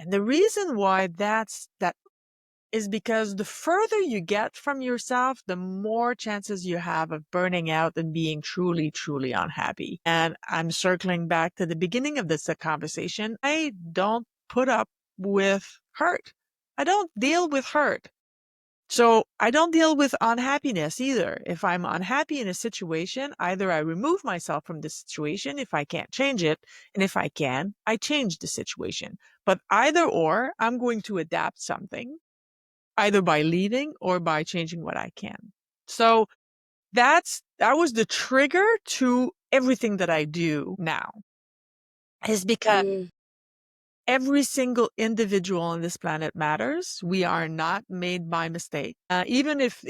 And the reason why that is because the further you get from yourself, the more chances you have of burning out and being truly, truly unhappy. And I'm circling back to the beginning of this conversation. I don't put up with hurt. I don't deal with hurt. So I don't deal with unhappiness either. If I'm unhappy in a situation, either I remove myself from the situation if I can't change it. And if I can, I change the situation. But either or, I'm going to adapt something, either by leaving or by changing what I can. So that was the trigger to everything that I do now, is because every single individual on this planet matters. We are not made by mistake. Even if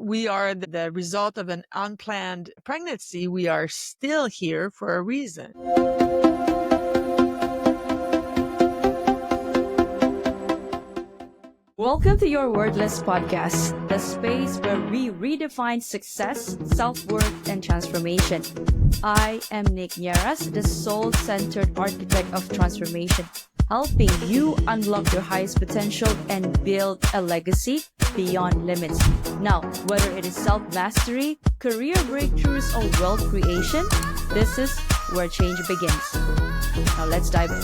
we are the result of an unplanned pregnancy, we are still here for a reason. Welcome to your Wordless podcast, the space where we redefine success, self-worth, and transformation. I am Nierras, the soul-centered architect of transformation, helping you unlock your highest potential and build a legacy beyond limits. Now, whether it is self-mastery, career breakthroughs, or wealth creation, this is where change begins. Now let's dive in.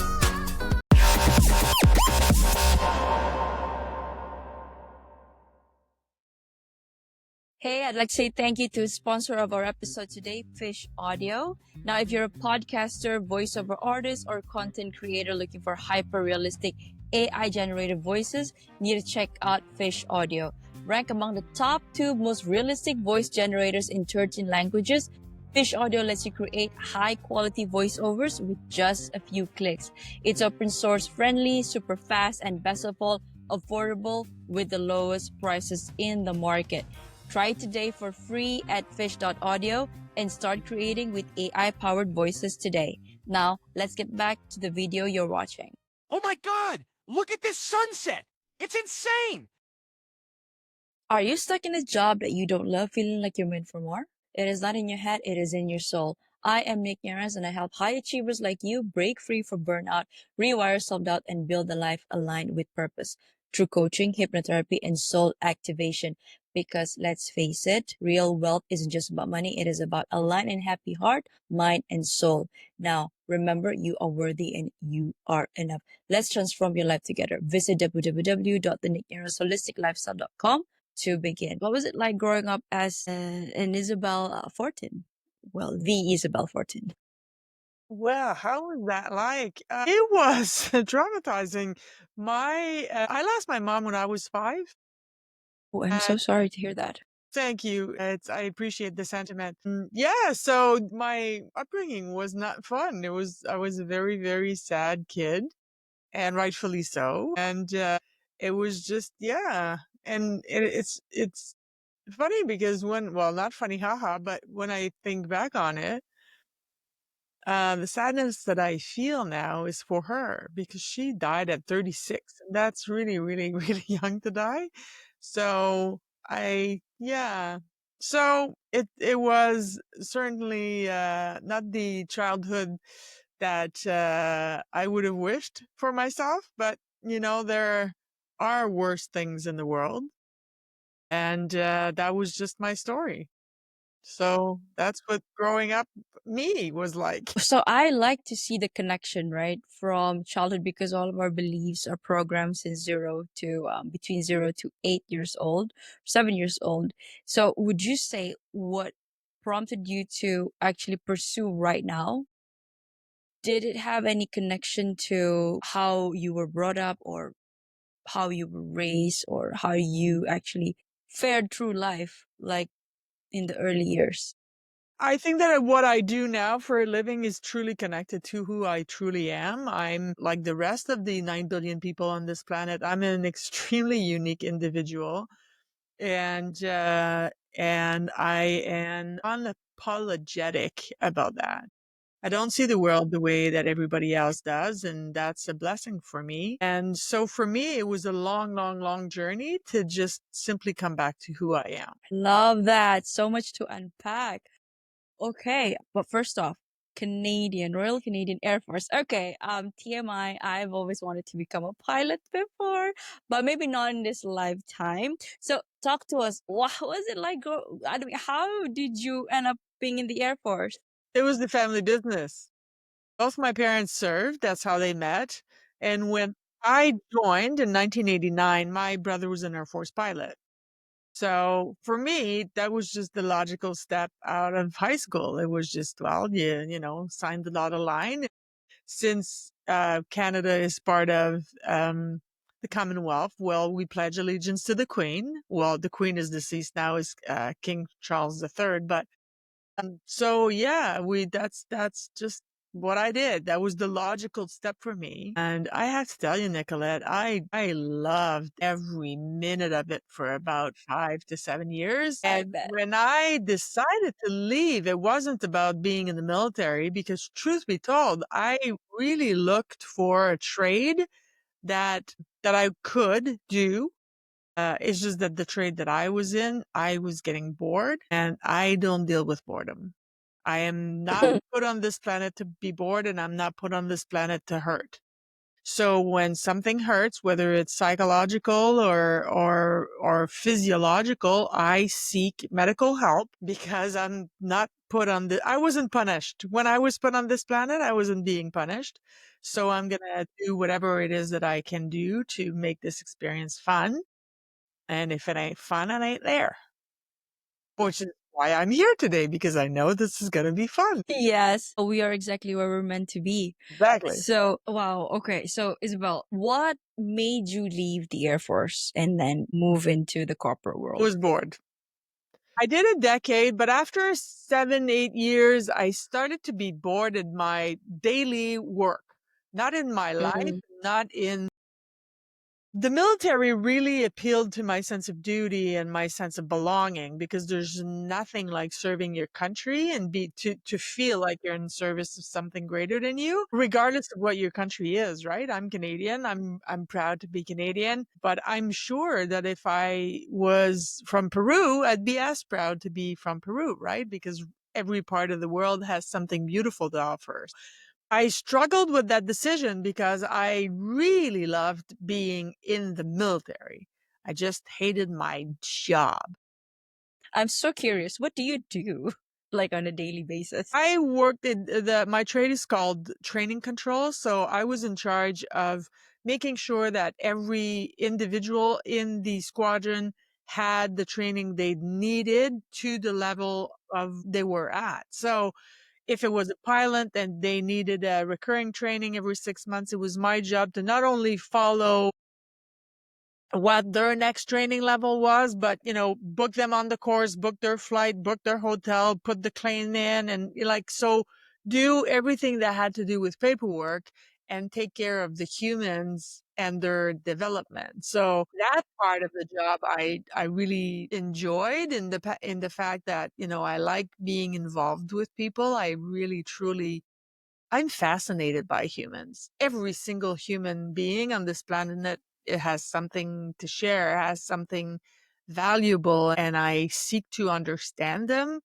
Hey, I'd like to say thank you to the sponsor of our episode today, Fish Audio. Now, if you're a podcaster, voiceover artist, or content creator looking for hyper-realistic AI-generated voices, you need to check out Fish Audio. Ranked among the top 2 most realistic voice generators in 13 languages, Fish Audio lets you create high-quality voiceovers with just a few clicks. It's open-source friendly, super fast, and best of all, affordable with the lowest prices in the market. Try it today for free at fish.audio and start creating with AI-powered voices today. Now, let's get back to the video you're watching. Oh my God! Look at this sunset! It's insane! Are you stuck in a job that you don't love, feeling like you're meant for more? It is not in your head, it is in your soul. I am Nierras, and I help high achievers like you break free from burnout, rewire self-doubt, and build a life aligned with purpose through coaching, hypnotherapy, and soul activation. Because let's face it, real wealth isn't just about money. It is about a aligned and happy heart, mind, and soul. Now, remember, you are worthy and you are enough. Let's transform your life together. Visit www.the-holisticlifestyle.com to begin. What was it like growing up as an Isabelle Fortin? Well, the Isabelle Fortin. Well, how was that like? It was traumatizing. I lost my mom when I was 5. Oh, I'm so sorry to hear that. Thank you. I appreciate the sentiment. Yeah, so my upbringing was not fun. I was a very, very sad kid, and rightfully so. And it was just, yeah. And it's funny because well, not funny, haha, but when I think back on it, the sadness that I feel now is for her because she died at 36. And that's really, really, really young to die. So yeah. So it was certainly not the childhood that I would have wished for myself, but there are worse things in the world, and that was just my story. So that's what growing up me was like. So I like to see the connection, right, from childhood, because all of our beliefs are programmed since between 0 to 8 years old, 7 years old. So would you say what prompted you to actually pursue right now? Did it have any connection to how you were brought up, or how you were raised, or how you actually fared through life, like in the early years? I think that what I do now for a living is truly connected to who I truly am. I'm like the rest of the 9 billion people on this planet. I'm an extremely unique individual, and I am unapologetic about that. I don't see the world the way that everybody else does, and that's a blessing for me. And so for me, it was a long, long, long journey to just simply come back to who I am. Love that. So much to unpack. Okay, but first off, Canadian, Royal Canadian Air Force. Okay, TMI, I've always wanted to become a pilot before, but maybe not in this lifetime. So talk to us. What was it like? I mean, how did you end up being in the Air Force? It was the family business. Both my parents served. That's how they met. And when I joined in 1989, my brother was an Air Force pilot. So for me, that was just the logical step out of high school. It was just, well, signed the dotted line. Since Canada is part of the Commonwealth, well, we pledge allegiance to the Queen. Well, the Queen is deceased now, is King Charles III, but so yeah, that's just what I did. That was the logical step for me. And I have to tell you, Nicolette, I loved every minute of it for about 5 to 7 years. I And bet. when I decided to leave, it wasn't about being in the military because truth be told, I really looked for a trade that I could do. It's just that the trade that I was in, I was getting bored and I don't deal with boredom. I am not put on this planet to be bored and I'm not put on this planet to hurt. So when something hurts, whether it's psychological or physiological, I seek medical help because I'm not put on the I wasn't punished. When I was put on this planet, I wasn't being punished. So I'm going to do whatever it is that I can do to make this experience fun. And if it ain't fun, it ain't there. Which is why I'm here today, because I know this is going to be fun. Yes, we are exactly where we're meant to be. Exactly. So, wow. Okay. So, Isabel, what made you leave the Air Force and then move into the corporate I world? was bored. I did a decade, but after 7, 8 years, I started to be bored in my daily work, not in my life, Mm. not in the military really appealed to my sense of duty and my sense of belonging because there's nothing like serving your country and to feel like you're in service of something greater than you, regardless of what your country is, right? I'm Canadian. I'm proud to be Canadian, but I'm sure that if I was from Peru, I'd be as proud to be from Peru, right? Because every part of the world has something beautiful to offer. I struggled with that decision because I really loved being in the military. I just hated my job. I'm so curious. What do you do like on a daily basis? I worked in my trade is called training control. So I was in charge of making sure that every individual in the squadron had the training they needed to the level of they were at. So if it was a pilot and they needed a recurring training every 6 months, it was my job to not only follow what their next training level was, but, book them on the course, book their flight, book their hotel, put the claim in and so do everything that had to do with paperwork and take care of the humans and their development. So that part of the job I really enjoyed in the fact that, I like being involved with people. I really truly I'm fascinated by humans. Every single human being on this planet, it has something to share, has something valuable, and I seek to understand them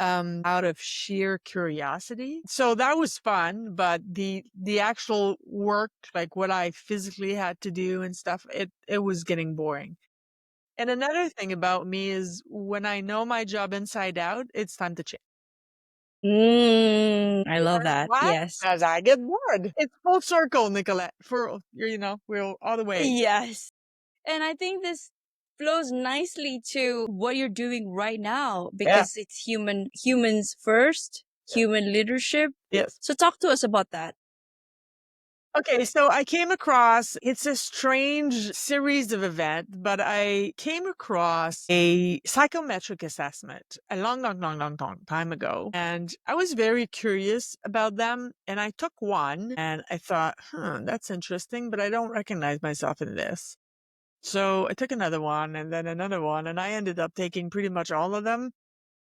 out of sheer curiosity. So that was fun, but the actual work, like what I physically had to do and stuff, it was getting boring. And another thing about me is when I know my job inside out, it's time to change. I love that. Why? Yes. Because I get bored. It's full circle, Nicolette. We're all the way. Yes. And I think this flows nicely to what you're doing right now Yeah. because it's humans first, Yeah. human leadership. Yes. So talk to us about that. Okay, so I came across it's a strange series of events, but I came across a psychometric assessment a long, long, long, long, long time ago. And I was very curious about them. And I took one and I thought, that's interesting, but I don't recognize myself in this. So I took another one and then another one, and I ended up taking pretty much all of them.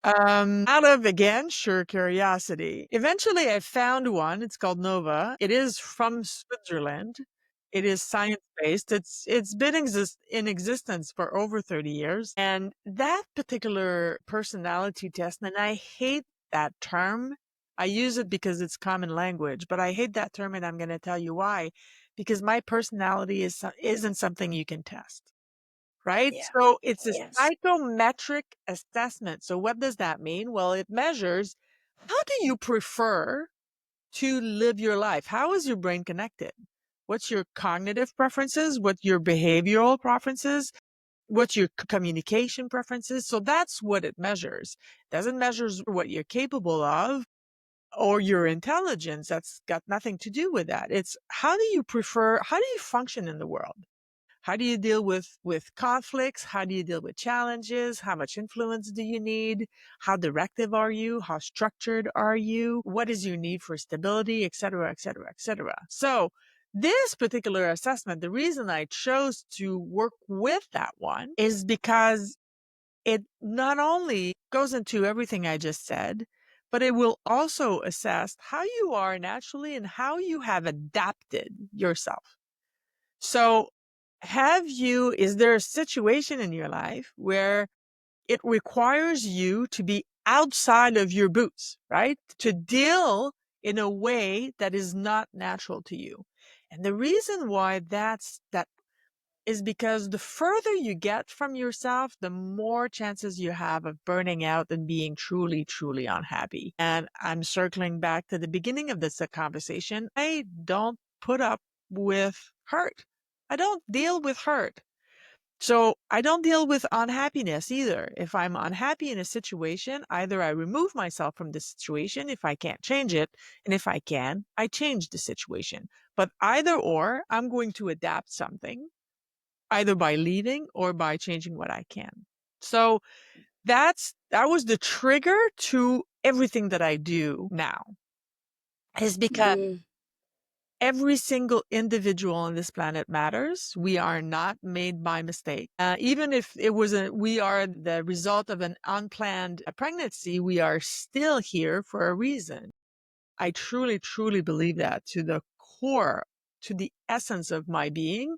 Out of, again, sheer curiosity. Eventually, I found one. It's called Nova. It is from Switzerland. It is science-based. It's been in existence for over 30 years. And that particular personality test, and I hate that term, I use it because it's common language, but I hate that term, and I'm going to tell you why. Because my personality isn't something you can test, right? Yeah. So it's a Yes. psychometric assessment. So what does that mean? Well, it measures how do you prefer to live your life? How is your brain connected? What's your cognitive preferences? What's your behavioral preferences? What's your communication preferences? So that's what it measures. It doesn't measure what you're capable of or your intelligence. That's got nothing to do with that. It's how do you prefer, how do you function in the world? How do you deal with conflicts? How do you deal with challenges? How much influence do you need? How directive are you? How structured are you? What is your need for stability, et cetera, et cetera, et cetera. So this particular assessment, the reason I chose to work with that one is because it not only goes into everything I just said, but it will also assess how you are naturally and how you have adapted yourself. So is there a situation in your life where it requires you to be outside of your boots, right? To deal in a way that is not natural to you. And the reason why that is because the further you get from yourself, the more chances you have of burning out and being truly, truly unhappy. And I'm circling back to the beginning of this conversation. I don't put up with hurt. I don't deal with hurt. So I don't deal with unhappiness either. If I'm unhappy in a situation, either I remove myself from the situation if I can't change it. And if I can, I change the situation. But either or, I'm going to adapt something either by leaving or by changing what I can. So that was the trigger to everything that I do now, is because Mm. every single individual on this planet matters. We are not made by mistake. Even if we are the result of an unplanned pregnancy, we are still here for a reason. I truly, truly believe that to the core, to the essence of my being.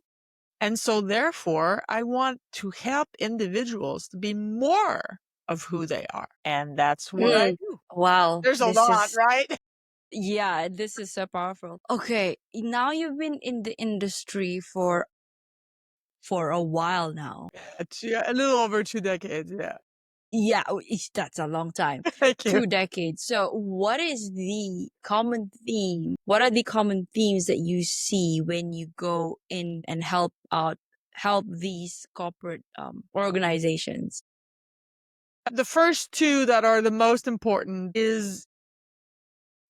And so therefore, I want to help individuals to be more of who they are. And that's what I Mm. do. Wow. There's a lot, right? Yeah, this is so powerful. Okay. Now you've been in the industry for a while now. A little over 2 decades. Yeah. Yeah, that's a long time. Thank you. 2 decades. So what is the common theme? What are the common themes that you see when you go in and help these corporate organizations? The first two that are the most important is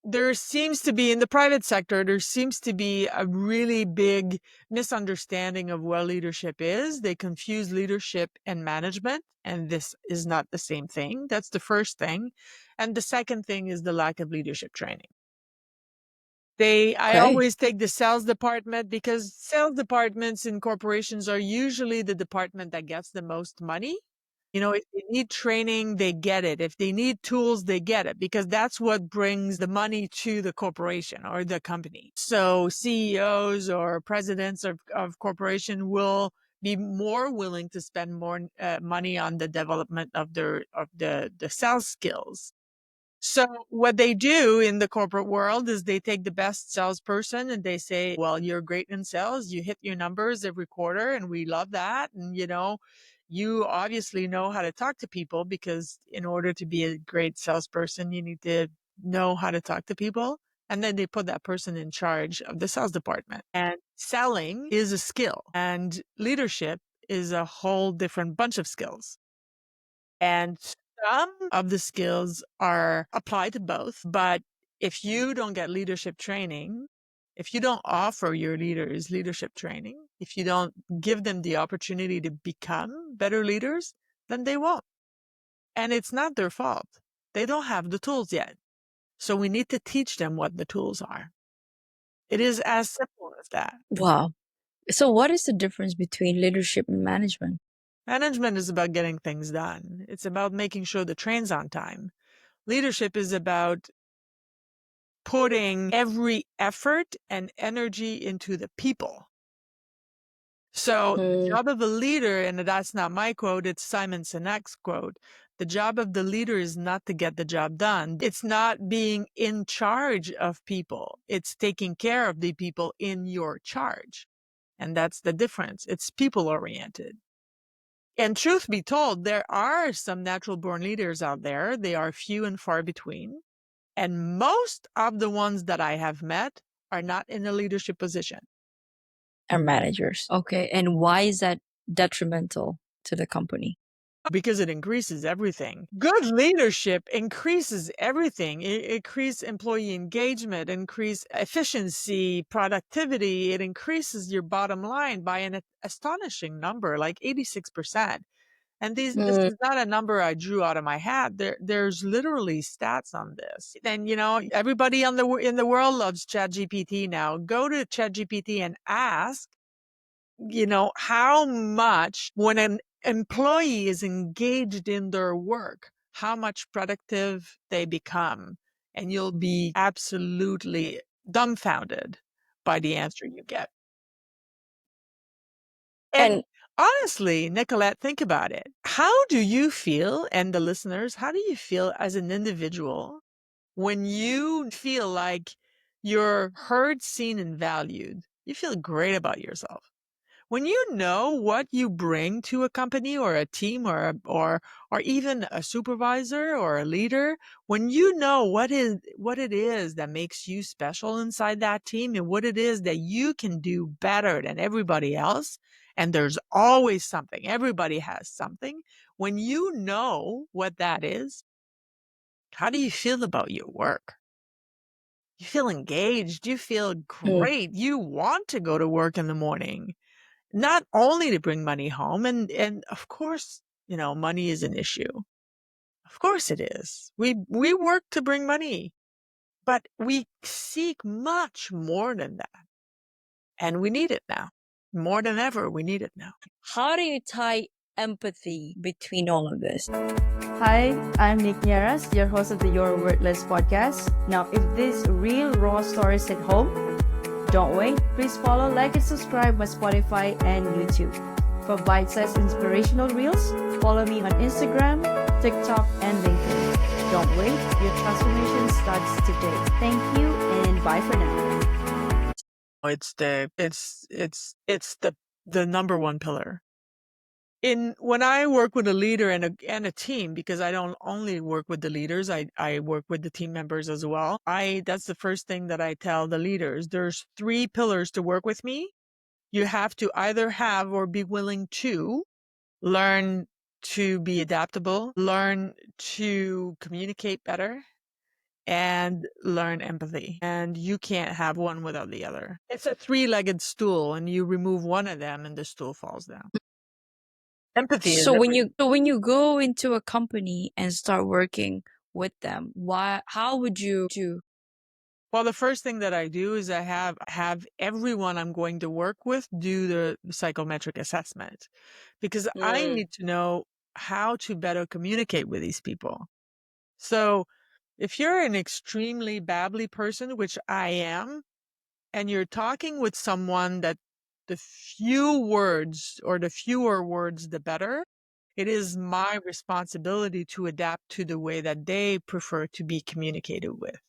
there seems to be in the private sector, there seems to be a really big misunderstanding of what leadership is. They confuse leadership and management, and this is not the same thing. That's the first thing. And the second thing is the lack of leadership training. I Okay. always take the sales department because sales departments in corporations are usually the department that gets the most money. If they need training, they get it. If they need tools, they get it because that's what brings the money to the corporation or the company. So CEOs or presidents of corporation will be more willing to spend more money on the development of the sales skills. So what they do in the corporate world is they take the best salesperson and they say, well, you're great in sales. You hit your numbers every quarter and we love that. And, you obviously know how to talk to people because in order to be a great salesperson, you need to know how to talk to people. And then they put that person in charge of the sales department. And selling is a skill and leadership is a whole different bunch of skills. And some of the skills are applied to both. But if you don't get leadership training, if you don't offer your leaders leadership training, if you don't give them the opportunity to become better leaders, then they won't. And it's not their fault. They don't have the tools yet. So we need to teach them what the tools are. It is as simple as that. Wow. So what is the difference between leadership and management? Management is about getting things done. It's about making sure the train's on time. Leadership is about putting every effort and energy into the people. So the job of a leader, and that's not my quote, it's Simon Sinek's quote. The job of the leader is not to get the job done. It's not being in charge of people. It's taking care of the people in your charge. And that's the difference. It's people oriented. And truth be told, there are some natural born leaders out there. They are few and far between. And most of the ones that I have met are not in a leadership position. Are managers. Okay. And why is that detrimental to the company? Because it increases everything. Good leadership increases everything. It increases employee engagement, increase efficiency, productivity. It increases your bottom line by an astonishing number, like 86%. And this is not a number I drew out of my hat. There's literally stats on this. And everybody in the world loves ChatGPT now. Go to ChatGPT and ask, how much, when an employee is engaged in their work, how much productive they become. And you'll be absolutely dumbfounded by the answer you get. And honestly, Nicolette, think about it. How do you feel, and the listeners, how do you feel as an individual when you feel like you're heard, seen, and valued? You feel great about yourself. When you know what you bring to a company or a team or even a supervisor or a leader, when you know what it is that makes you special inside that team and what it is that you can do better than everybody else, and there's always something, everybody has something. When you know what that is, how do you feel about your work? You feel engaged. You feel great. You want to go to work in the morning. Not only to bring money home, and of course, money is an issue. Of course it is. We work to bring money, but we seek much more than that. And we need it now. More than ever, we need it now. How do you tie empathy between all of this? Hi, I'm Nierras, your host of the Your Worthless podcast. Now, if these real raw stories hit home, don't wait. Please follow, like, and subscribe my Spotify and YouTube. For bite-sized inspirational reels, follow me on Instagram, TikTok, and LinkedIn. Don't wait. Your transformation starts today. Thank you, and bye for now. It's the number one pillar. When I work with a leader and a team, because I don't only work with the leaders, I work with the team members as well. That's the first thing that I tell the leaders. There's 3 pillars to work with me. You have to either have or be willing to learn to be adaptable, learn to communicate better, and learn empathy. And you can't have one without the other. It's a 3-legged stool, and you remove one of them and the stool falls down. Empathy is So when you go into a company and start working with them, how would you do? Well, the first thing that I do is I have everyone I'm going to work with do the psychometric assessment, because I need to know how to better communicate with these people. So if you're an extremely babbly person, which I am, and you're talking with someone that the fewer words, the better, it is my responsibility to adapt to the way that they prefer to be communicated with.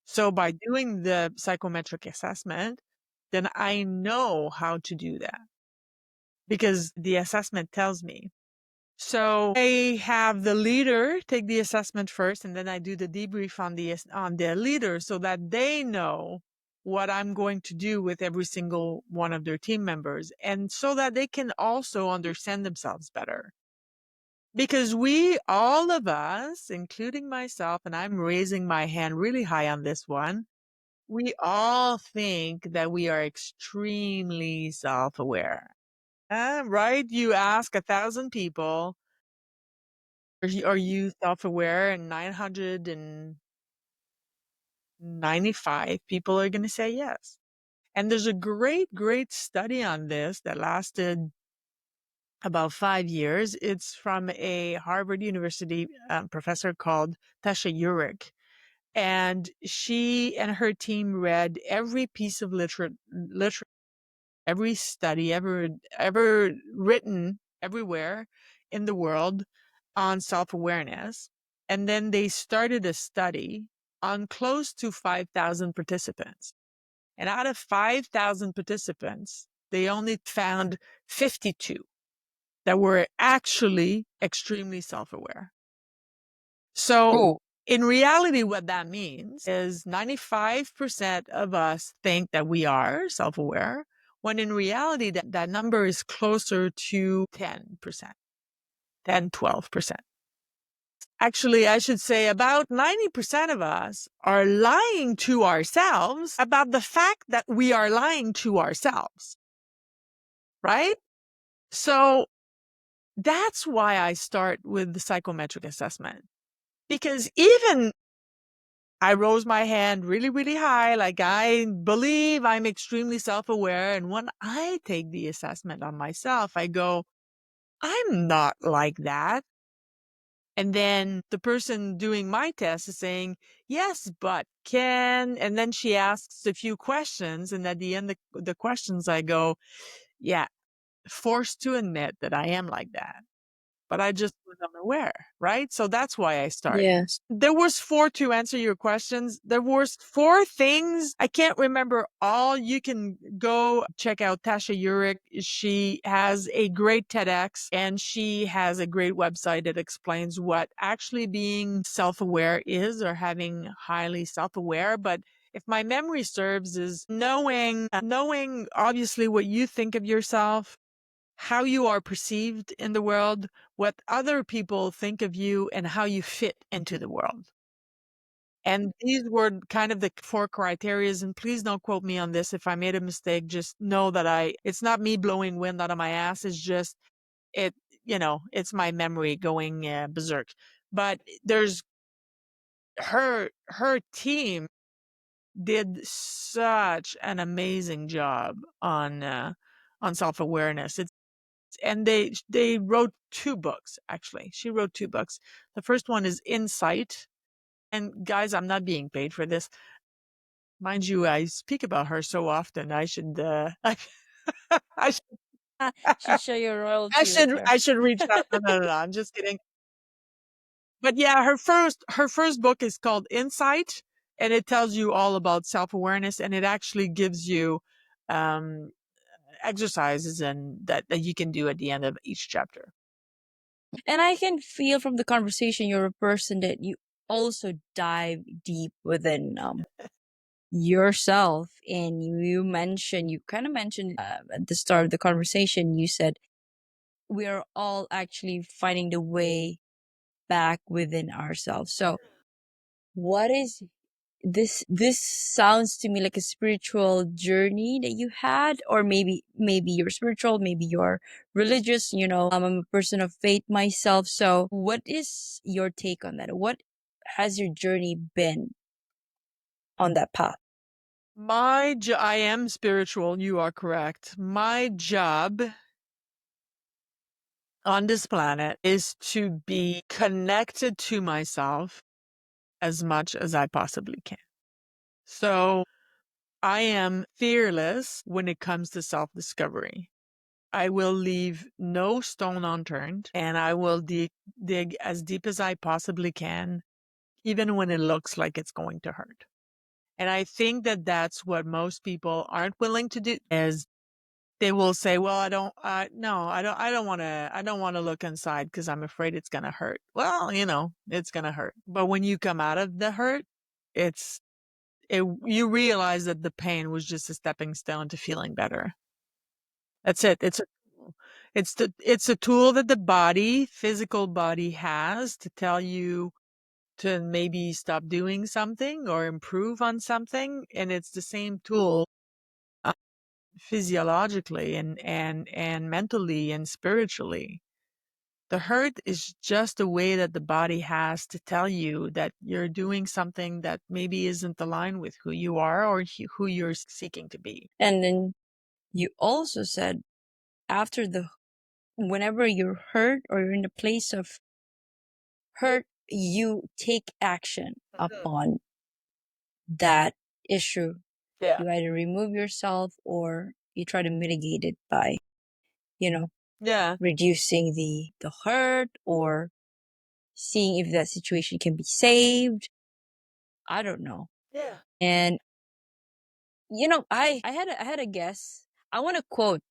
So by doing the psychometric assessment, then I know how to do that because the assessment tells me. So I have the leader take the assessment first, and then I do the debrief on the leader so that they know what I'm going to do with every single one of their team members, and so that they can also understand themselves better. Because all of us, including myself, and I'm raising my hand really high on this one, we all think that we are extremely self-aware. Right? You ask 1,000 people, are you self-aware? And 995 people are going to say yes. And there's a great, great study on this that lasted about 5 years. It's from a Harvard University professor called Tasha Eurich. And she and her team read every piece of literature every study ever written everywhere in the world on self-awareness. And then they started a study on close to 5,000 participants. And out of 5,000 participants, they only found 52 that were actually extremely self-aware. So Oh, in reality, what that means is 95% of us think that we are self-aware, when in reality, that number is closer to 10%, 10, 12%. Actually, I should say about 90% of us are lying to ourselves about the fact that we are lying to ourselves, right? So that's why I start with the psychometric assessment. Because even I rose my hand really, really high, like I believe I'm extremely self-aware. And when I take the assessment on myself, I go, I'm not like that. And then the person doing my test is saying, yes, but can, and then she asks a few questions. And at the end of the questions, I go, yeah, forced to admit that I am like that. But I just was unaware, right? So that's why I started. yes. There was four to answer your questions. There was four things. I can't remember all. You can go check out Tasha Urich. She has a great TEDx and she has a great website that explains what actually being self-aware is, or having highly self-aware. But if my memory serves, is knowing obviously what you think of yourself, how you are perceived in the world, what other people think of you, and how you fit into the world. And these were kind of the four criterias. And please don't quote me on this. If I made a mistake, just know that it's not me blowing wind out of my ass. It's just, it's my memory going berserk. But there's her team did such an amazing job on self-awareness. And they wrote two books. Actually, she wrote two books. The first one is Insight. And guys, I'm not being paid for this, mind you. I speak about her so often. I should I should Should show your I royalty right should there. I should reach out. No, no, no, no, I'm just kidding. But yeah, her first book is called Insight, and it tells you all about self-awareness, and it actually gives you um exercises and that you can do at the end of each chapter. And I can feel from the conversation you're a person that you also dive deep within yourself. And you kind of mentioned at the start of the conversation, you said we are all actually finding the way back within ourselves. So what is this sounds to me like a spiritual journey that you had, or maybe you're spiritual, maybe you're religious. I'm a person of faith myself. So what is your take on that? What has your journey been on that path? I am spiritual. You are correct. My job on this planet is to be connected to myself as much as I possibly can. So I am fearless when it comes to self-discovery. I will leave no stone unturned, and I will dig as deep as I possibly can, even when it looks like it's going to hurt. And I think that that's what most people aren't willing to do, is they will say, well, no, I don't want to look inside because I'm afraid it's going to hurt. Well, it's going to hurt. But when you come out of the hurt, you realize that the pain was just a stepping stone to feeling better. That's it. It's a tool that the physical body has to tell you to maybe stop doing something or improve on something. And it's the same tool physiologically and mentally and spiritually. The hurt is just a way that the body has to tell you that you're doing something that maybe isn't aligned with who you are or who you're seeking to be. And then you also said whenever you're hurt or you're in a place of hurt, you take action upon that issue. Yeah. You either remove yourself or you try to mitigate it by, you know, Yeah. reducing the hurt or seeing if that situation can be saved. I don't know. Yeah. And I had a guess. I want to quote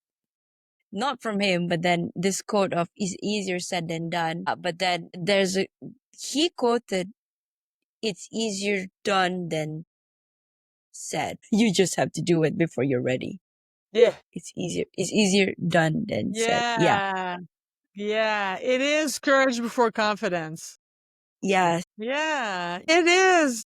not from him, but then this quote of is easier said than done. But then he quoted, it's easier done than said. You just have to do it before you're ready. Yeah. It's easier done than said. Yeah. Yeah. Yeah. It is courage before confidence. Yes. Yeah. It is.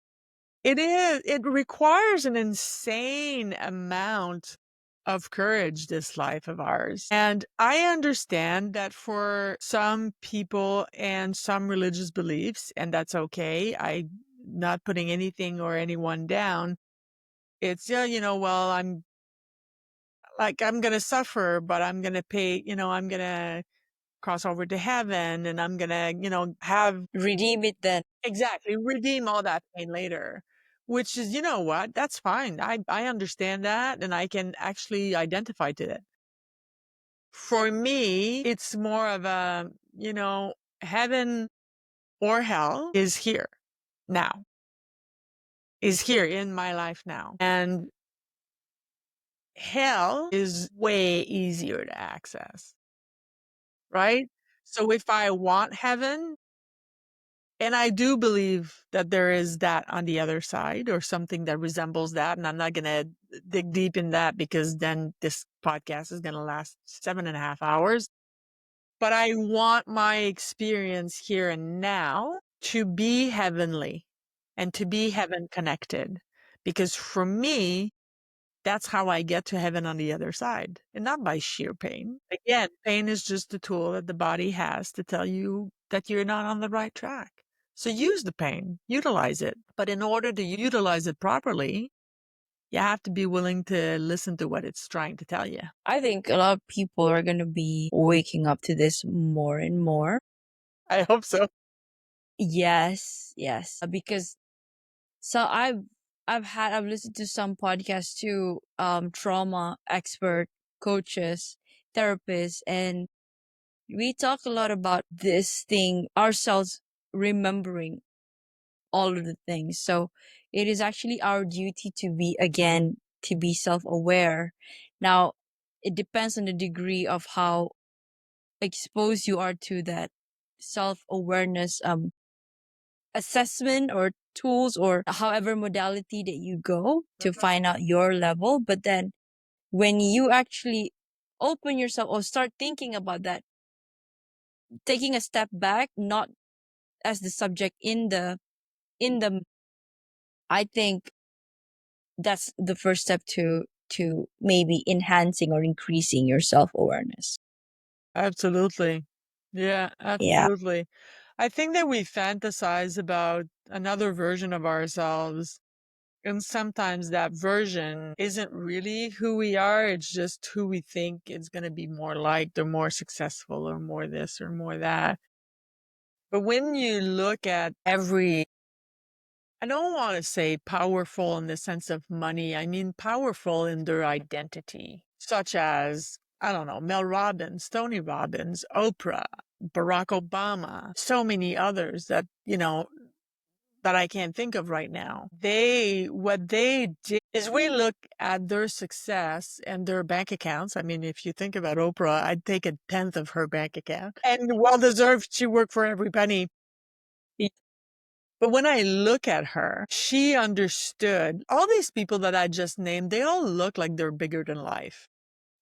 It is. It requires an insane amount of courage, this life of ours. And I understand that for some people and some religious beliefs, and that's okay. I'm not putting anything or anyone down. It's, yeah, well, I'm going to suffer, but I'm going to pay, I'm going to cross over to heaven and I'm going to, have Redeem it then. exactly redeem all that pain later, which is, what, that's fine. I understand that and I can actually identify to it. For me, it's more of a, heaven or hell is here now, is here in my life now. And hell is way easier to access, right? So if I want heaven, and I do believe that there is that on the other side or something that resembles that. And I'm not going to dig deep in that because then this podcast is going to last 7.5 hours. But I want my experience here and now to be heavenly and to be heaven connected. Because for me, that's how I get to heaven on the other side, and not by sheer pain. Again, pain is just a tool that the body has to tell you that you're not on the right track. So use the pain, utilize it. But in order to utilize it properly, you have to be willing to listen to what it's trying to tell you. I think a lot of people are going to be waking up to this more and more. I hope so. Yes, yes. Because so I've listened to some podcasts too, trauma expert, coaches, therapists, and we talk a lot about this thing, ourselves remembering all of the things. So it is actually our duty to be self-aware. Now, it depends on the degree of how exposed you are to that self-awareness assessment or tools or however modality that you go to find out your level. But then when you actually open yourself or start thinking about that, taking a step back, not as the subject in the I think that's the first step to maybe enhancing or increasing your self-awareness. Absolutely. Yeah, Yeah. absolutely. I think that we fantasize about another version of ourselves. And sometimes that version isn't really who we are. It's just who we think it's going to be more liked or more successful or more this or more that. But when you look at I don't want to say powerful in the sense of money. I mean powerful in their identity, such as, I don't know, Mel Robbins, Tony Robbins, Oprah, Barack Obama, so many others that, that I can't think of right now. What they did is we look at their success and their bank accounts. I mean, if you think about Oprah, I'd take 1/10 of her bank account and well deserved. She worked for every penny. But when I look at her, she understood all these people that I just named. They all look like they're bigger than life,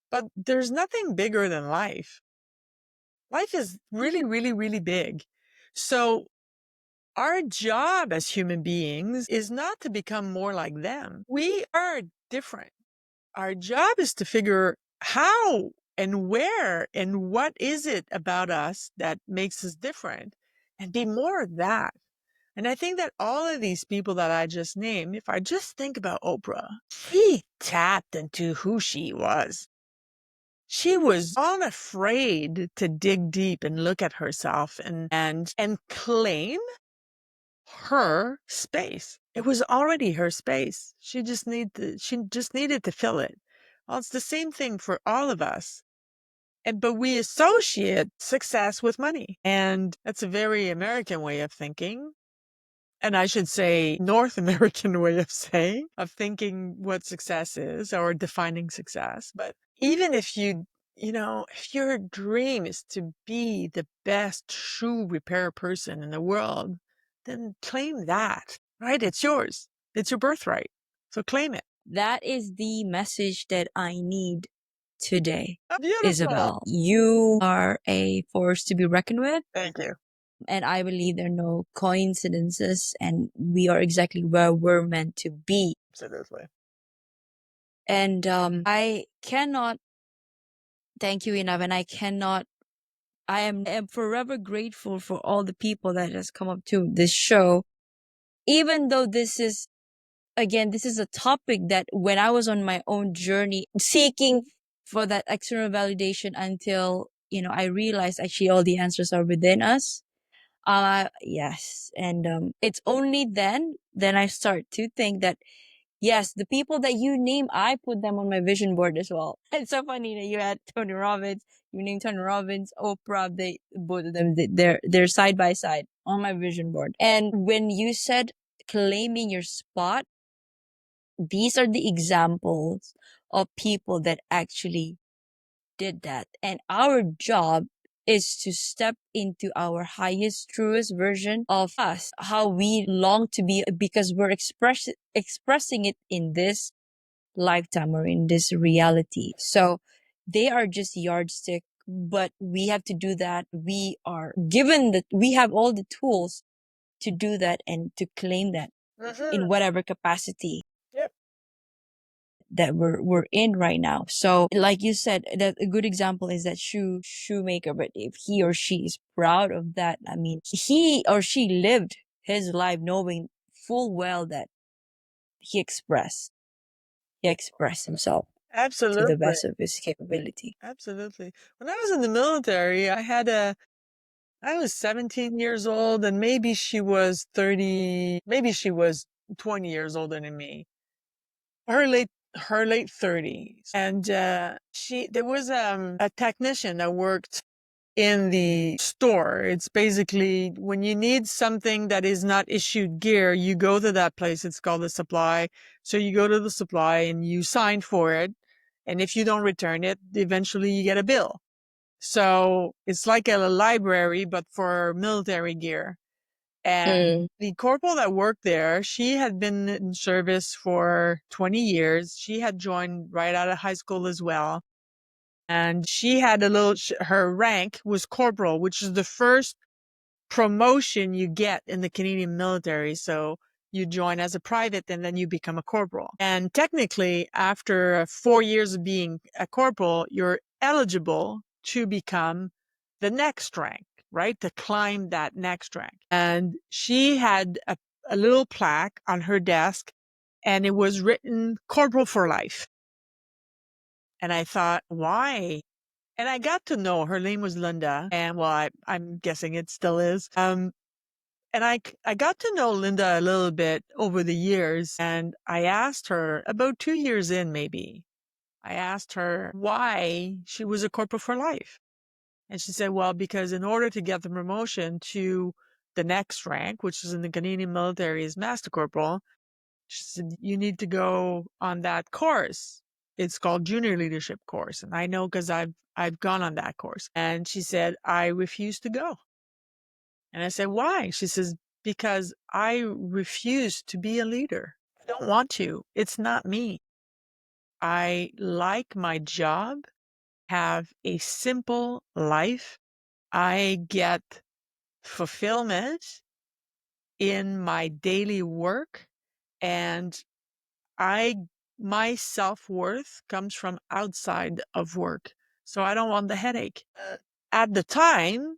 but there's nothing bigger than life. Life is really, really, really big. So our job as human beings is not to become more like them. We are different. Our job is to figure how and where and what is it about us that makes us different and be more of that. And I think that all of these people that I just named, if I just think about Oprah, she tapped into who she was. She was unafraid to dig deep and look at herself and claim her space. It was already her space. She just needed to fill it Well, it's the same thing for all of us. But we associate success with money. And that's a very American way of thinking. And I should say North American way of thinking what success is or defining success. But even if if your dream is to be the best shoe repair person in the world, then claim that, right? It's yours. It's your birthright. So claim it. That is the message that I need today. Oh, beautiful. Isabelle, you are a force to be reckoned with. Thank you. And I believe there are no coincidences, and we are exactly where we're meant to be. Absolutely. And I cannot thank you enough, and I am forever grateful for all the people that has come up to this show. Even though this is a topic that when I was on my own journey, seeking for that external validation until, I realized actually all the answers are within us. Yes. And it's only then I start to think that, yes, the people that you name, I put them on my vision board as well. It's so funny that you had Tony Robbins, you named Tony Robbins, Oprah, both of them, they're side by side on my vision board. And when you said claiming your spot, these are the examples of people that actually did that. And our job is to step into our highest, truest version of us, how we long to be, because we're expressing it in this lifetime or in this reality. So they are just yardstick, but we have to do that. We are given that we have all the tools to do that and to claim that in whatever capacity that we're in right now. So like you said, that a good example is that shoemaker, but if he or she is proud of that, I mean, he or she lived his life knowing full well that he expressed himself Absolutely. to the best of his capability. Absolutely. When I was in the military, I was 17 years old, and maybe she was 30, maybe she was 20 years older than me. Her late 30s. And there was a technician that worked in the store. It's basically when you need something that is not issued gear, you go to that place. It's called the supply. So you go to the supply and you sign for it. And if you don't return it, eventually you get a bill. So it's like a library, but for military gear. And the corporal that worked there, she had been in service for 20 years. She had joined right out of high school as well. And she had her rank was corporal, which is the first promotion you get in the Canadian military. So you join as a private and then you become a corporal. And technically, after 4 years of being a corporal, you're eligible to become the next rank, right? To climb that next rank. And she had a little plaque on her desk, and it was written corporal for life. And I thought, why? And I got to know her name was Linda, and well, I'm guessing it still is. And I got to know Linda a little bit over the years, and I asked her about 2 years in, maybe. I asked her why she was a corporal for life. And she said, well, because in order to get the promotion to the next rank, which is in the Canadian military is Master Corporal, she said, you need to go on that course. It's called Junior Leadership course. And I know because I've gone on that course. And she said, I refuse to go. And I said, why? She says, because I refuse to be a leader. I don't want to. It's not me. I like my job, have a simple life. I get fulfillment in my daily work, and my self-worth comes from outside of work. So I don't want the headache. At the time,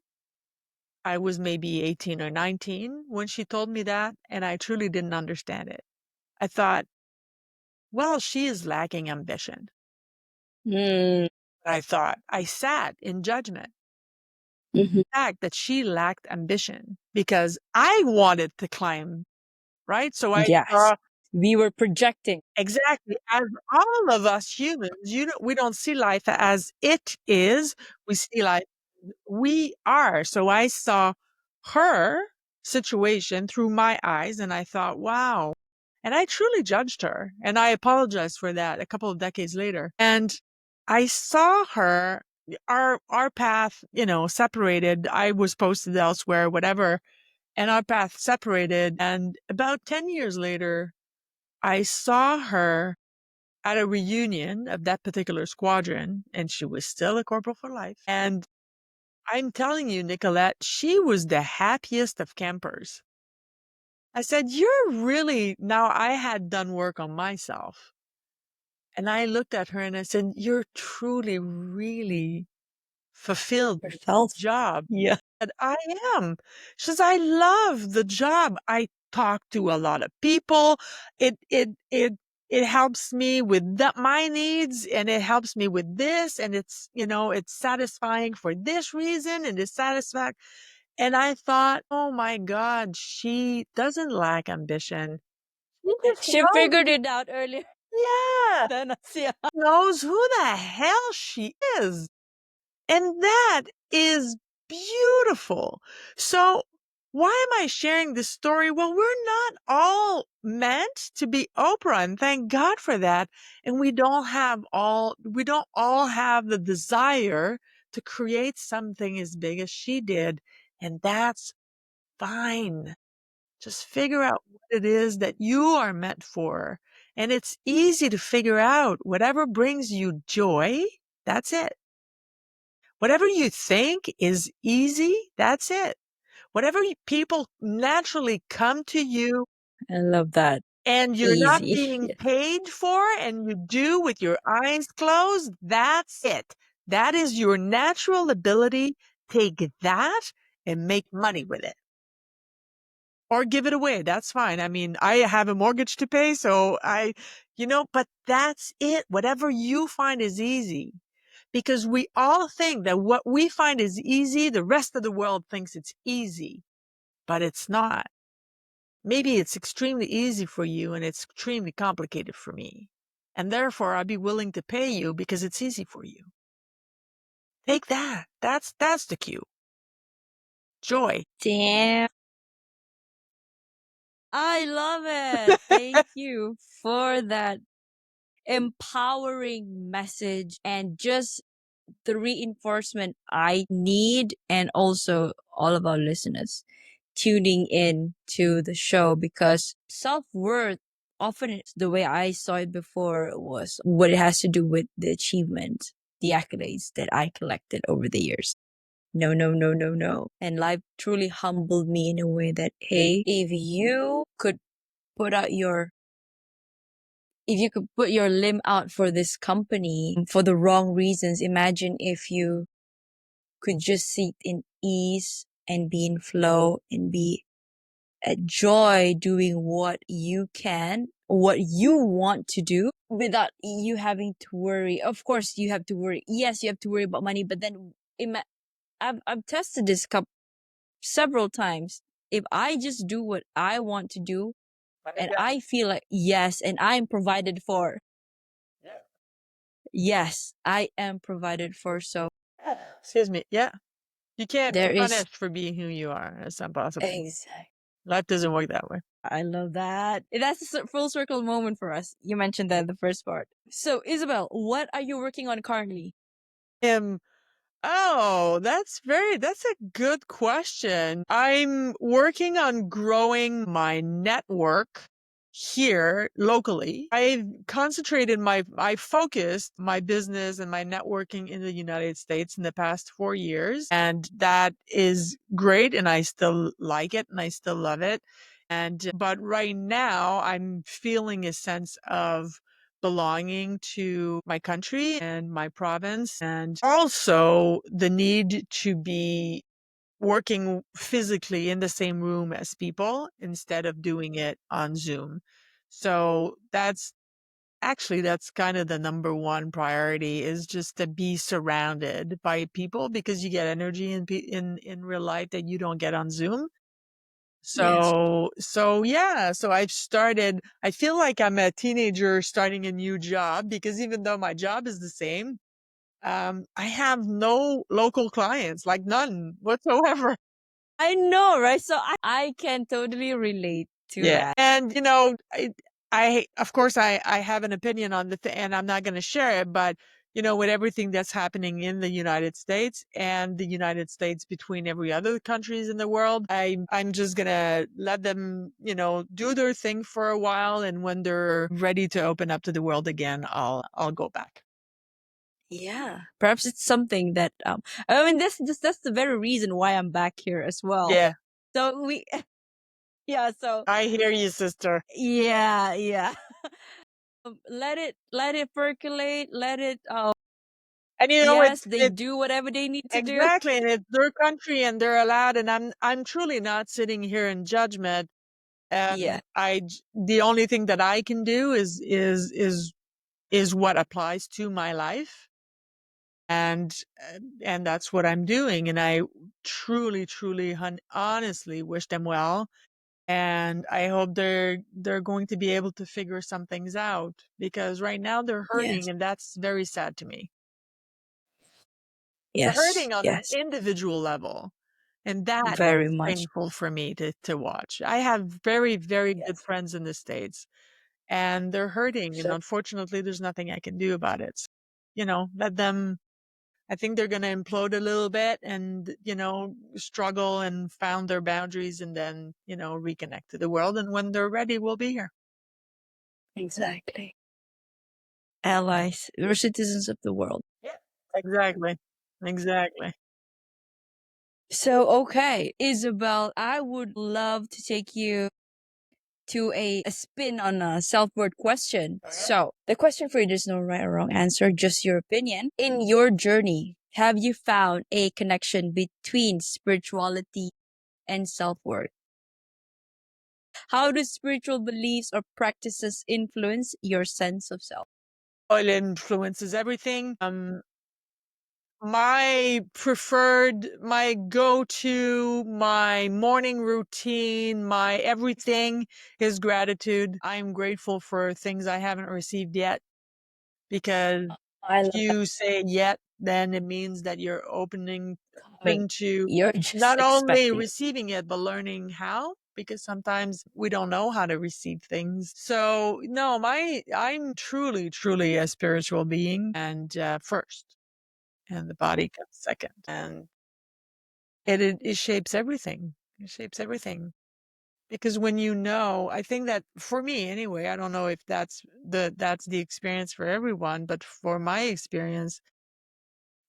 I was maybe 18 or 19 when she told me that, and I truly didn't understand it. I thought, well, she is lacking ambition. I sat in judgment. The fact that she lacked ambition because I wanted to climb, right? So I Yes. We were projecting. Exactly. As all of us humans, we don't see life as it is. We see life we are. So I saw her situation through my eyes and I thought, wow. And I truly judged her. And I apologized for that a couple of decades later. And I saw her, our path, separated. I was posted elsewhere, whatever. And our path separated. And about 10 years later, I saw her at a reunion of that particular squadron, and she was still a corporal for life. And I'm telling you, Nicolette, she was the happiest of campers. I said, you're really, now I had done work on myself. And I looked at her and I said, you're truly, really fulfilled with Yourself. this job. Yeah. And I am. She says, I love the job. I talk to a lot of people. It helps me with my needs and it helps me with this. And it's satisfying for this reason and it's satisfying. And I thought, oh my God, she doesn't lack ambition. She figured it out earlier Yeah, than us. Yeah. knows who the hell she is. And that is beautiful. So why am I sharing this story? Well, we're not all meant to be Oprah, and thank God for that. And we don't all have the desire to create something as big as she did. And that's fine. Just figure out what it is that you are meant for. And it's easy to figure out whatever brings you joy. That's it. Whatever you think is easy, that's it. Whatever people naturally come to you I love that. and you're not Easy. being paid for and you do with your eyes closed, that's it. That is your natural ability. Take that and make money with it. Or give it away. That's fine. I mean, I have a mortgage to pay, so but that's it. Whatever you find is easy. Because we all think that what we find is easy, the rest of the world thinks it's easy, but it's not. Maybe it's extremely easy for you and it's extremely complicated for me. And therefore, I'd be willing to pay you because it's easy for you. Take that. That's the cue. Joy. Damn. I love it. Thank you for that empowering message and just the reinforcement I need, and also all of our listeners tuning in to the show, because self-worth often the way I saw it before was what it has to do with the achievement, the accolades that I collected over the years. No, no, no, no, no. And life truly humbled me in a way that, hey, if you could put out your if you could put your limb out for this company for the wrong reasons, imagine if you could just sit in ease and be in flow and be at joy doing what you can, what you want to do without you having to worry. Of course, you have to worry. Yes, you have to worry about money, but then I've tested this several times. If I just do what I want to do and I feel like, yes, and I'm provided for. Yes, I am provided for. So Excuse me. Yeah. You can't be there is punished for being who you are. It's impossible. exactly. Life doesn't work that way. I love that. That's a full circle moment for us. You mentioned that in the first part. So, Isabelle, what are you working on currently? Oh, that's a good question. I'm working on growing my network here locally. I focused my business and my networking in the United States in the past 4 years. And that is great. And I still like it and I still love it. But right now I'm feeling a sense of belonging to my country and my province, and also the need to be working physically in the same room as people instead of doing it on Zoom. So that's kind of the number one priority, is just to be surrounded by people, because you get energy in real life that you don't get on Zoom. Yes. So I feel like I'm a teenager starting a new job because even though my job is the same, I have no local clients, like none whatsoever. I know, right? So I can totally relate to Yeah. that. And, of course, I have an opinion on and I'm not going to share it, but, with everything that's happening in the United States and the United States between every other countries in the world, I'm just going to let them, do their thing for a while. And when they're ready to open up to the world again, I'll go back. Yeah. Perhaps it's something that I mean that's the very reason why I'm back here as well. Yeah. So we yeah, so I hear you, sister. yeah. Let it percolate, let it And yes, it's they do whatever they need to do. exactly, and it's their country and they're allowed, and I'm truly not sitting here in judgment. Yeah. The only thing that I can do is what applies to my life, and and that's what I'm doing. And I truly, truly, honestly wish them well, and I hope they're going to be able to figure some things out because right now they're Yes. hurting, and that's very sad to me. They're Yes. hurting on an Yes. individual level. And that Very is much. painful for me to watch. I have very, very good Yes. friends in the States and they're hurting. And So unfortunately, there's nothing I can do about it. So, let them, I think they're going to implode a little bit and, struggle and found their boundaries and then, reconnect to the world. And when they're ready, we'll be here. exactly. Allies. We're citizens of the world. Yeah, exactly. Exactly. So okay, Isabel, I would love to take you to a spin on a self-worth question. Okay. So the question for you, there's no right or wrong answer, just your opinion. In your journey, have you found a connection between spirituality and self-worth? How do spiritual beliefs or practices influence your sense of self? Oil influences everything. My preferred, my go-to, my morning routine, my everything is gratitude. I'm grateful for things I haven't received yet because I if love that. you say yet, then it means that you're open to You're just not only expecting. receiving it, but learning how, because sometimes we don't know how to receive things. So no, I'm truly, truly a spiritual being and first and the body comes second. And it shapes everything. It shapes everything. Because when I think that for me anyway, I don't know if that's the experience for everyone, but for my experience,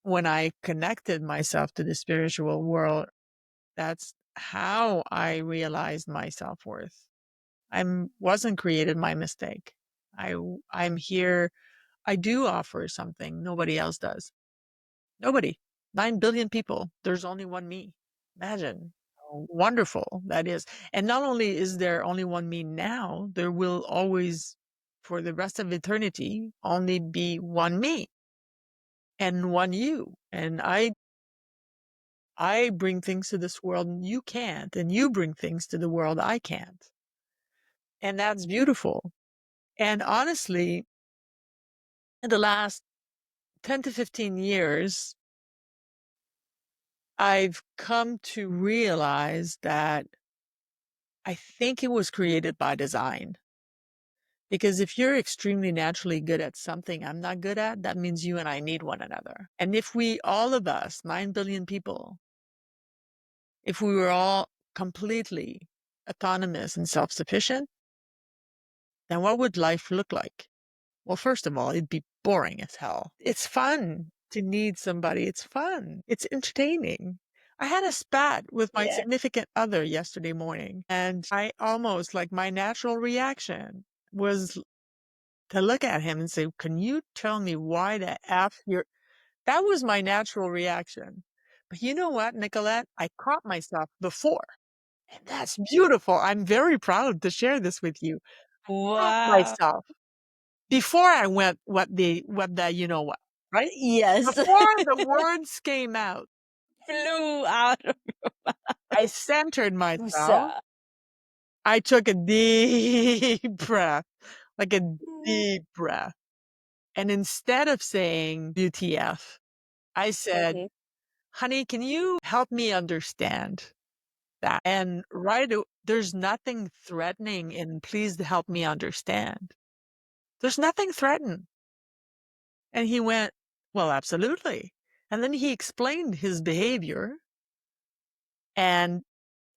when I connected myself to the spiritual world, that's how I realized my self-worth. Wasn't created my mistake. I'm here. I do offer something nobody else does. Nobody. 9 billion people. There's only one me. Imagine how wonderful that is. And not only is there only one me now, there will always, for the rest of eternity, only be one me and one you. And I bring things to this world and you can't. And you bring things to the world I can't. And that's beautiful. And honestly, in the last 10 to 15 years, I've come to realize that I think it was created by design. Because if you're extremely naturally good at something I'm not good at, that means you and I need one another. And if all of us, 9 billion people, if we were all completely autonomous and self-sufficient, then what would life look like? Well, first of all, it'd be boring as hell. It's fun to need somebody. It's fun. It's entertaining. I had a spat with my Yeah. significant other yesterday morning, and I almost, like, my natural reaction was to look at him and say, "Can you tell me why the F you're—" That was my natural reaction. But you know what, Nicolette? I caught myself before, and that's beautiful. I'm very proud to share this with you. Caught Wow. myself before I went you know what, right? Yes. Before the words came out, Flew out of I centered myself Pusa. I took a deep breath, like a deep breath. And instead of saying WTF, I said, honey, can you help me understand that? And there's nothing threatening in please help me understand. There's nothing threatened. And he went, well, absolutely. And then he explained his behavior, and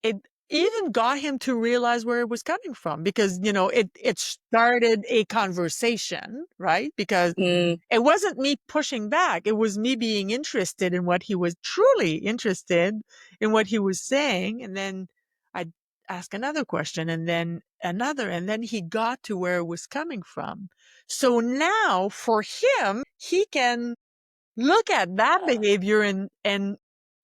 it even got him to realize where it was coming from, because, it started a conversation, right? Because it wasn't me pushing back. It was me being interested in what he was truly interested in what he was saying. And then I'd ask another question, and then another, and then he got to where it was coming from. So now for him, he can look at that behavior and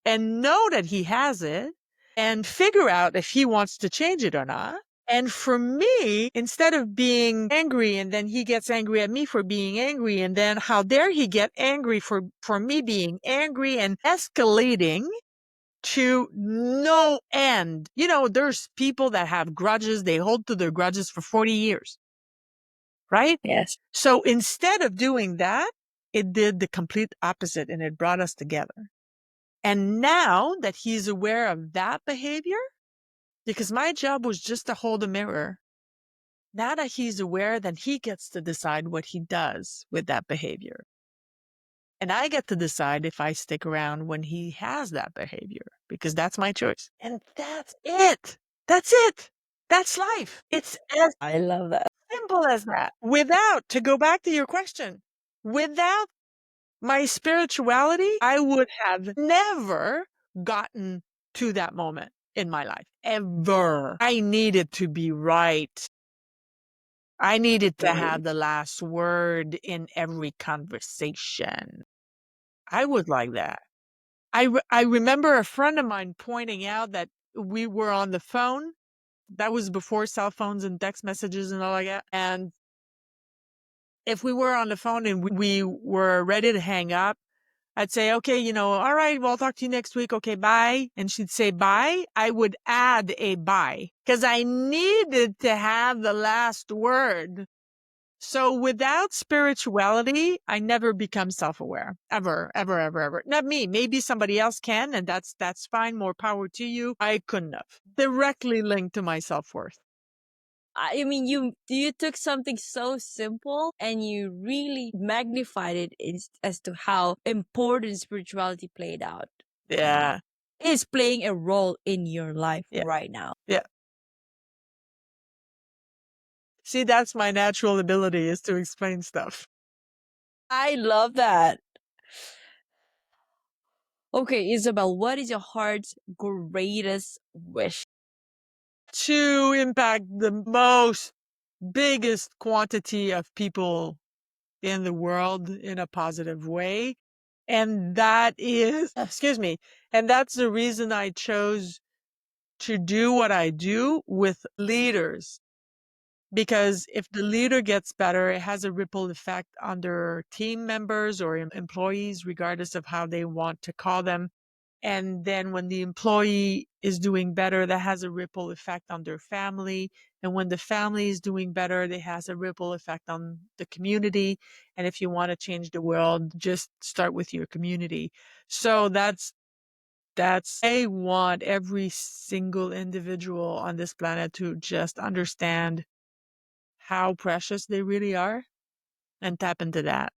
know that he has it and figure out if he wants to change it or not. And for me, instead of being angry and then he gets angry at me for being angry, and then how dare he get angry for me being angry, and escalating to no end. There's people that have grudges. They hold to their grudges for 40 years, right? Yes. So instead of doing that, it did the complete opposite, and it brought us together. And now that he's aware of that behavior, because my job was just to hold a mirror, now that he's aware, then he gets to decide what he does with that behavior. And I get to decide if I stick around when he has that behavior, because that's my choice. And that's it. That's it. That's life. It's as I love that. simple as that. To go back to your question, without my spirituality, I would have never gotten to that moment in my life, ever. I needed to be right. I needed to have the last word in every conversation. I was like that. I remember a friend of mine pointing out that we were on the phone. That was before cell phones and text messages and all like that. And if we were on the phone and we were ready to hang up, I'd say, okay, all right, well, I'll talk to you next week. Okay, bye. And she'd say bye. I would add a bye because I needed to have the last word. So without spirituality, I never become self-aware. Ever, ever, ever, ever. Not me. Maybe somebody else can, and that's fine. More power to you. I couldn't have. Directly linked to my self-worth. I mean, you took something so simple and you really magnified it as to how important spirituality played out. Yeah. Is playing a role in your life Yeah. right now. Yeah. See, that's my natural ability, is to explain stuff. I love that. Okay, Isabelle, what is your heart's greatest wish? To impact the biggest quantity of people in the world in a positive way. And that is, and that's the reason I chose to do what I do with leaders. Because if the leader gets better, it has a ripple effect on their team members or employees, regardless of how they want to call them. And then when the employee is doing better, that has a ripple effect on their family. And when the family is doing better, it has a ripple effect on the community. And if you want to change the world, just start with your community. So I want every single individual on this planet to just understand how precious they really are and tap into that.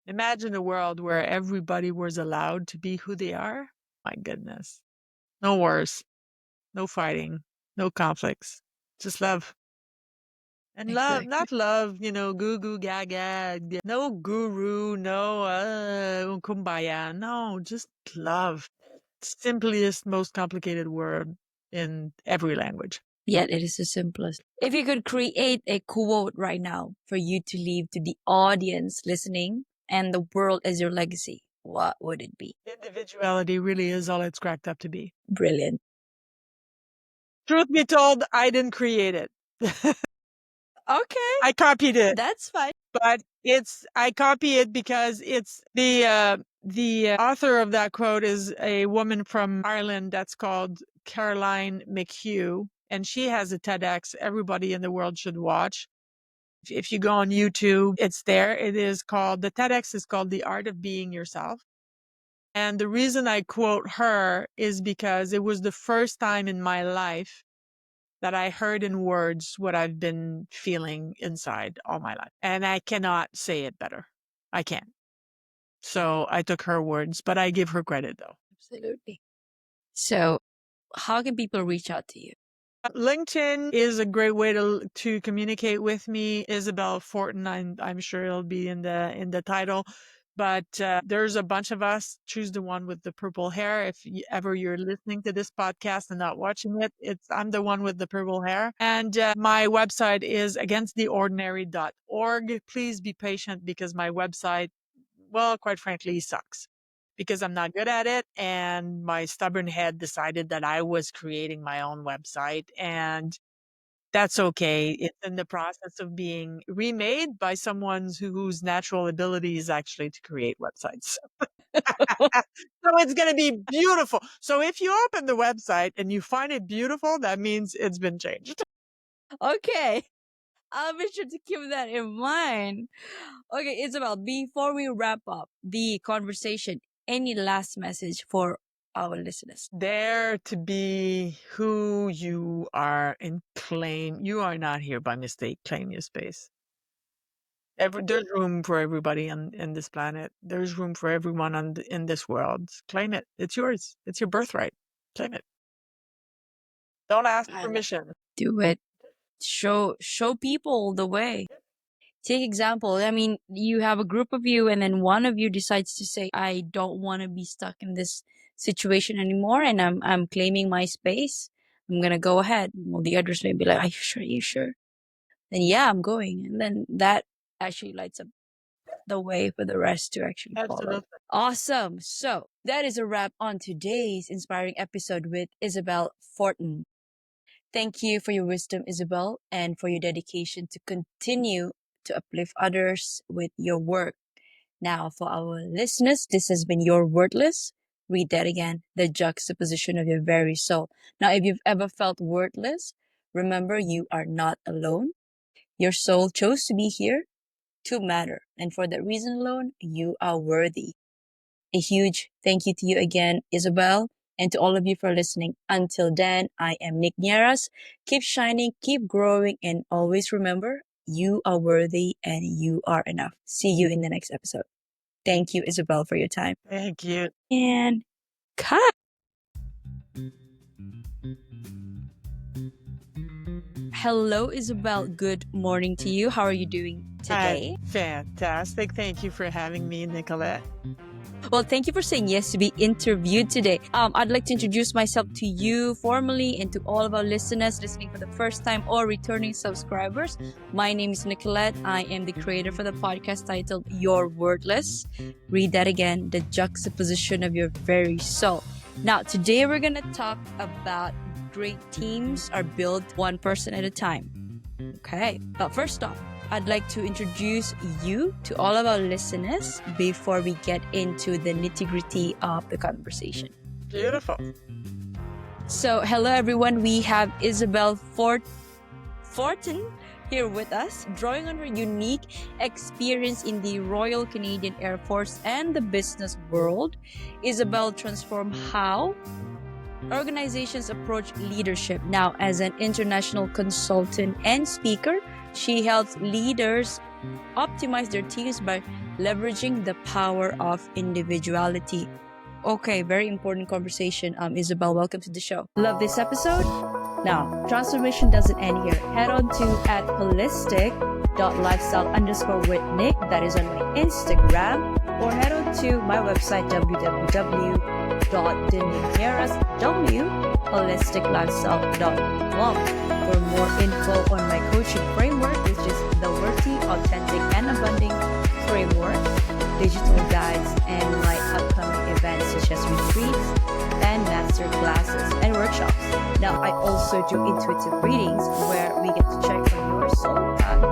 Imagine a world where everybody was allowed to be who they are. My goodness. No wars, no fighting, no conflicts, just love. And love, not love, goo goo gaga, no guru, no kumbaya. No, just love. Simplest, most complicated word in every language. Yet it is the simplest. If you could create a quote right now for you to leave to the audience listening and the world as your legacy, what would it be? Individuality really is all it's cracked up to be. Brilliant. Truth be told, I didn't create it. Okay. I copied it. That's fine. But I copy it because it's the author of that quote is a woman from Ireland that's called Caroline McHugh. And she has a TEDx everybody in the world should watch. If you go on YouTube, it's there. The TEDx is called The Art of Being Yourself. And the reason I quote her is because it was the first time in my life that I heard in words what I've been feeling inside all my life. And I cannot say it better. I can't. So I took her words, but I give her credit though. Absolutely. So how can people reach out to you? LinkedIn is a great way to communicate with me. Isabelle Fortin, I'm sure it'll be in the title. But there's a bunch of us. Choose the one with the purple hair. If you're listening to this podcast and not watching it, I'm the one with the purple hair. And my website is againsttheordinary.org. Please be patient because my website, well, quite frankly, sucks because I'm not good at it. And my stubborn head decided that I was creating my own website, and that's okay. It's in the process of being remade by someone whose natural ability is actually to create websites. So it's going to be beautiful. So if you open the website and you find it beautiful, that means it's been changed. Okay. I'll be sure to keep that in mind. Okay, Isabelle, before we wrap up the conversation, any last message for our listeners? Dare to be who you are and claim. You are not here by mistake. Claim your space. There's room for everybody in this planet. There's room for everyone in this world. Claim it. It's yours. It's your birthright. Claim it. Don't ask permission. Do it. Show people the way. Take example. I mean, you have a group of you and then one of you decides to say, I don't want to be stuck in this situation anymore and I'm claiming my space. I'm gonna go ahead. Well, the others may be like, are you sure? Are you sure? Then yeah, I'm going. And then that actually lights up the way for the rest to actually follow. Absolutely. Awesome. So that is a wrap on today's inspiring episode with Isabelle Fortin. Thank you for your wisdom, Isabelle, and for your dedication to continue to uplift others with your work. Now, for our listeners, this has been Your Worthless. Read that again, the juxtaposition of your very soul. Now, if you've ever felt worthless, remember you are not alone. Your soul chose to be here to matter. And for that reason alone, you are worthy. A huge thank you to you again, Isabelle, and to all of you for listening. Until then, I am Nierras. Keep shining, keep growing, and always remember, you are worthy and you are enough. See you in the next episode. Thank you, Isabelle, for your time. Thank you. And cut. Hello, Isabelle. Good morning to you. How are you doing today? Fantastic. Thank you for having me, Nicolette. Well, thank you for saying yes to be interviewed today. I'd like to introduce myself to you formally and to all of our listeners listening for the first time or returning subscribers. My name is Nicolette. I am the creator for the podcast titled Your Worthless. Read that again, the juxtaposition of your very soul. Now, today we're going to talk about great teams are built one person at a time. Okay, but first off, I'd like to introduce you to all of our listeners before we get into the nitty-gritty of the conversation. Beautiful. So, hello everyone. We have Isabelle Fortin here with us, drawing on her unique experience in the Royal Canadian Air Force and the business world. Isabelle transformed how organizations approach leadership. Now, as an international consultant and speaker, she helps leaders optimize their teams by leveraging the power of individuality. Okay, very important conversation. Isabelle, welcome to the show. Love this episode? Now, transformation doesn't end here. Head on to @holistic.lifestyle_with_Nick. That is on my Instagram. Or head on to my website, www.denierras.holisticlifestyle.com for more info on my coaching framework, which is the Worthy, Authentic, and Abundant Framework, digital guides, and my upcoming events such as retreats and master classes and workshops. Now, I also do intuitive readings where we get to check on your soul path